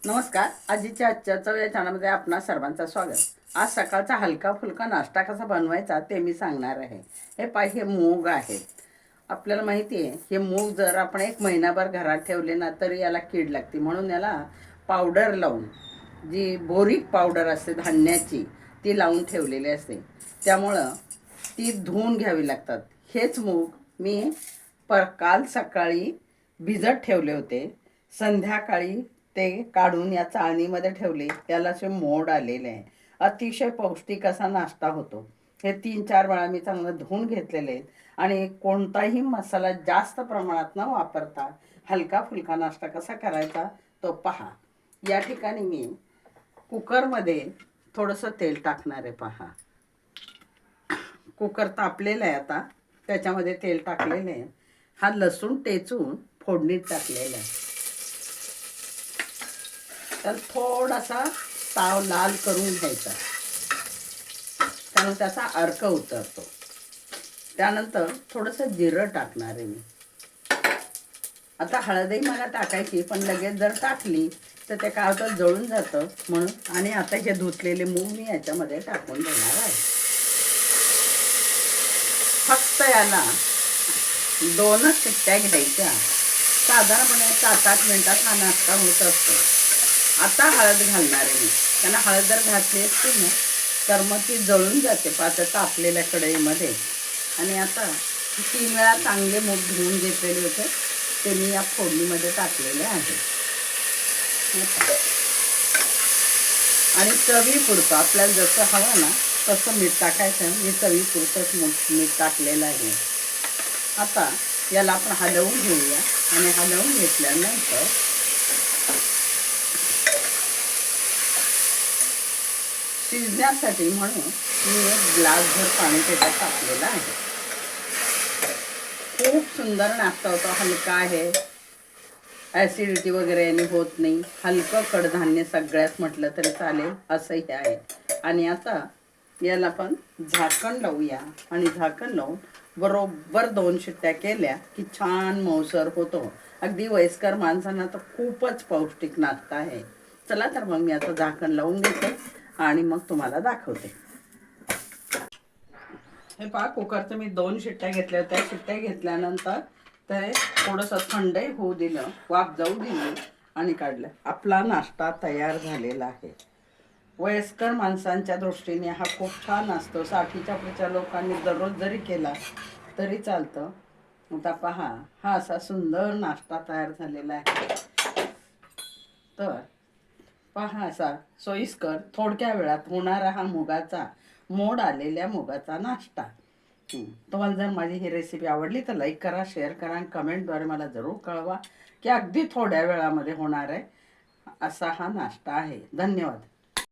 नमस्कार. आजीच्या आजच्या चव या चॅनलमध्ये आपणा सर्वांचं स्वागत. आज सकाळचा हलका फुलका नाश्ता कसा बनवायचा ते मी सांगणार आहे. हे मूग आहेत. आपल्याला माहिती आहे हे मूग जर आपण 1 महिनाभर घरात ठेवले ना तरी याला कीड लागते, म्हणून याला पावडर लावून, जी बोरीक पावडर असते धान्याची ती लावून ठेवलेली असते, त्यामुळं ती धुवून घ्यावी लागतात. हेच मूग मी काल सकाळी भिजत ठेवले होते. संध्याकाळी ते काढून या चाळणीमध्ये ठेवले, त्याला असे मोड आलेले आहे. अतिशय पौष्टिक असा नाश्ता होतो. हे 3-4 वेळा मी चांगलं धुवून घेतलेले आहेत आणि कोणताही मसाला जास्त प्रमाणात न वापरता हलका फुलका नाश्ता कसा करायचा तो पहा. या ठिकाणी मी कुकरमध्ये थोडंसं तेल टाकणार आहे. पहा, कुकर तापलेलं आहे. आता त्याच्यामध्ये तेल टाकलेलं आहे. हा लसूण टेचून फोडणीत टाकलेला आहे. तर थोडासा ताव लाल करून घ्यायचा, कारण त्याचा अर्क उतरतो. त्यानंतर थोडंसं जिरं टाकणार आहे मी. आता हळदही मला टाकायची, पण लगेच जर टाकली तर ते काय होतं, जळून जातं म्हणून. आणि आता हे धुतलेले मूग मी याच्यामध्ये टाकून देणार आहे. फक्त याला 2च शिट्ट्या घ्यायच्या. साधारणपणे 7-8 मिनिटात हा नाश्ता होत असतो. आता हळद घालणार आहे मी, त्यांना हळद जर घातली असते ना तर मग ती जळून जाते पातळ तापलेल्या कढईमध्ये. आणि आता 3 वेळा चांगले मूग धुवून घेतलेले होते ते मी या फोडणीमध्ये टाकलेले आहे. आणि चवीपुरतं आपल्याला जसं हवं ना तसं मीठ टाकायचं. मी चवीपुरतंच मीठ टाकलेलं आहे. आता याला आपण हलवून घेऊया. आणि हलवून घेतल्यानंतर शिजण्यासाठी म्हणून मी 1 ग्लासभर पाणी त्याच्यात टाकलेलं आहे. खूप सुंदर नाश्ता होतो. हलका आहे, ॲसिडिटी वगैरे याने होत नाही. हलकं कडधान्य सगळ्यात म्हटलं तरी चालेल असं हे आहे. आणि आता याला आपण झाकण लावूया. आणि झाकण लावून बरोबर 2 शिट्ट्या केल्या की छान मऊसर होतो. अगदी वयस्कर माणसांना तर खूपच पौष्टिक नाश्ता आहे. चला तर मग मी आता झाकण लावून घेते आणि मग तुम्हाला दाखवते. हे पहा, कुकरचं मी 2 शिट्ट्या घेतल्या होत्या. शिट्ट्या घेतल्यानंतर ते थोडंसं थंडही होऊ दिलं, वाफ जाऊ दिली आणि काढलं. आपला नाश्ता तयार झालेला आहे. वयस्कर माणसांच्या दृष्टीने हा खूप छान असतो. 60च्या पुढच्या लोकांनी दररोज जरी केला तरी चालतं. आता पहा, हा असा सुंदर नाश्ता तयार झालेला आहे. तर पहा, असा सोयीस्कर थोडक्या वेळात होणारा हा मोड आलेल्या मुगाचा नाश्ता. तुम्हाला जर माझी ही रेसिपी आवडली तर लाईक करा, शेअर करा आणि कमेंटद्वारे मला जरूर कळवा की अगदी थोड्या वेळामध्ये होणार आहे असा हा नाश्ता आहे. धन्यवाद.